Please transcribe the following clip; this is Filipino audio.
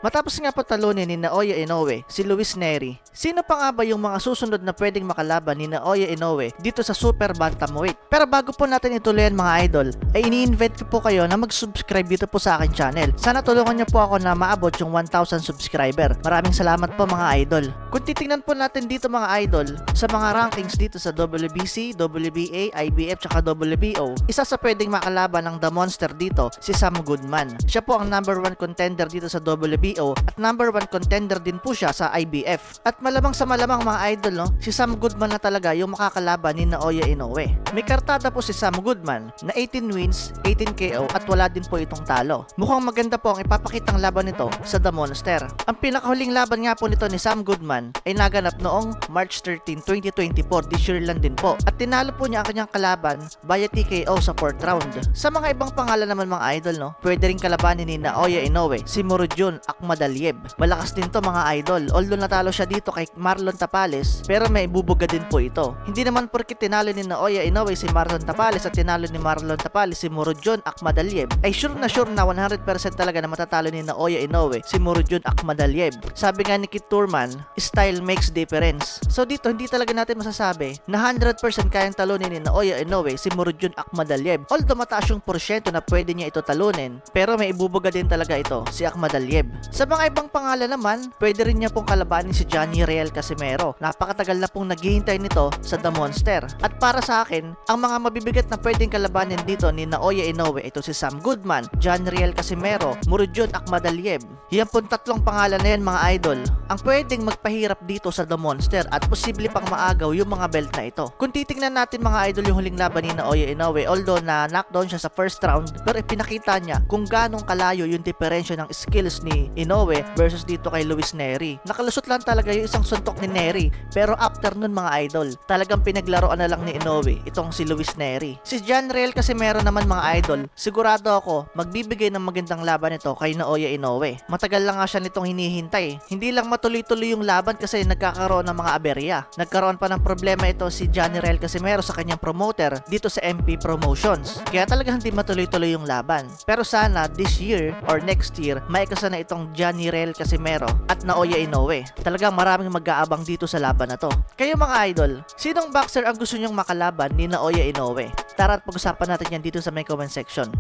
Matapos nga po talunin ni Naoya Inoue si Luis Nery, sino pa nga ba yung mga susunod na pwedeng makalaban ni Naoya Inoue dito sa Super Bantamweight? Pero bago po natin ituloyan mga idol, ay ini-invite ko po kayo na mag-subscribe dito po sa akin channel. Sana tulungan niyo po ako na maabot yung 1,000 subscriber. Maraming salamat po mga idol. Kung titingnan po natin dito mga idol, sa mga rankings dito sa WBC, WBA, IBF, tsaka WBO, isa sa pwedeng makalaban ng The Monster dito, si Sam Goodman. Siya po ang number 1 contender dito sa WBO at number 1 contender din po siya sa IBF. At malamang sa malamang mga idol, no, si Sam Goodman na talaga yung makakalaban ni Naoya Inoue. May kartada po si Sam Goodman na 18 wins, 18 KO at wala din po itong talo. Mukhang maganda po ang ipapakitang laban nito sa The Monster. Ang pinakahuling laban nga po nito ni Sam Goodman ay naganap noong March 13, 2024, this year lang din po. At tinalo po niya ang kanyang kalaban via TKO sa 4th round. Sa mga ibang pangalan naman mga idol, no, pwede rin kalabanin ni Naoya Inoue si Murodjon Akhmadaliev. Malakas din to mga idol. Although natalo siya dito kay Marlon Tapales, pero may bubuga din po ito. Hindi naman porket tinalo ni Naoya Inoue si Marlon Tapales at tinalo ni Marlon Tapales si Murodjon Akhmadaliev ay sure na 100% talaga na matatalo ni Naoya Inoue si Murodjon Akhmadaliev. Sabi nga ni Kit Thurman, style makes difference. So dito hindi talaga natin masasabi na 100% kayang talunin ni Naoya Inoue si Murodjon Akhmadaliev. Although mataas yung porsyento na pwede niya ito talunin, pero may ibubuga din talaga ito si Akhmadaliev. Sa mga ibang pangalan naman, pwede rin niya pong kalabanin si Johnny Real Casimero. Napakatagal na pong naghihintay nito sa The Monster. At para sa akin, ang mga mabibigat na pwedeng kalabanin dito ni Naoya Inoue, ito si Sam Goodman, Johnny Real Casimero, Murodjon Akhmadaliev. Yan pong tatlong pangalan na yan mga idol, ang pwedeng magpahirap dito sa The Monster at posible pang maagaw yung mga belt na ito. Kung titingnan natin mga idol yung huling laban ni Naoya Inoue, although na knockdown siya sa first round, pero ipinakita niya kung ganong kalayo yung diferensya ng skills ni Inoue versus dito kay Luis Nery. Nakalusot lang talaga yung isang suntok ni Nery, pero after nun mga idol, talagang pinaglaruan na lang ni Inoue itong si Luis Nery. Si John Real Casimero naman mga idol, sigurado ako magbibigay ng magandang laban ito kay Naoya Inoue. Matagal lang nga siya nitong hinihintay. Hindi lang matuloy-tuloy yung laban kasi nagkakaroon ng mga aberya. Nagkaroon pa ng problema ito si John Real Casimero sa kanyang promoter dito sa MP Promotions. Kaya talagang hindi matuloy-tuloy yung laban. Pero sana this year or next year, maikasa na itong Johnny Real Casimero at Naoya Inoue. Talagang maraming mag-aabang dito sa laban na to. Kayo mga idol, sinong boxer ang gusto nyong makalaban ni Naoya Inoue? Tara at pag-usapan natin yan dito sa may comment section.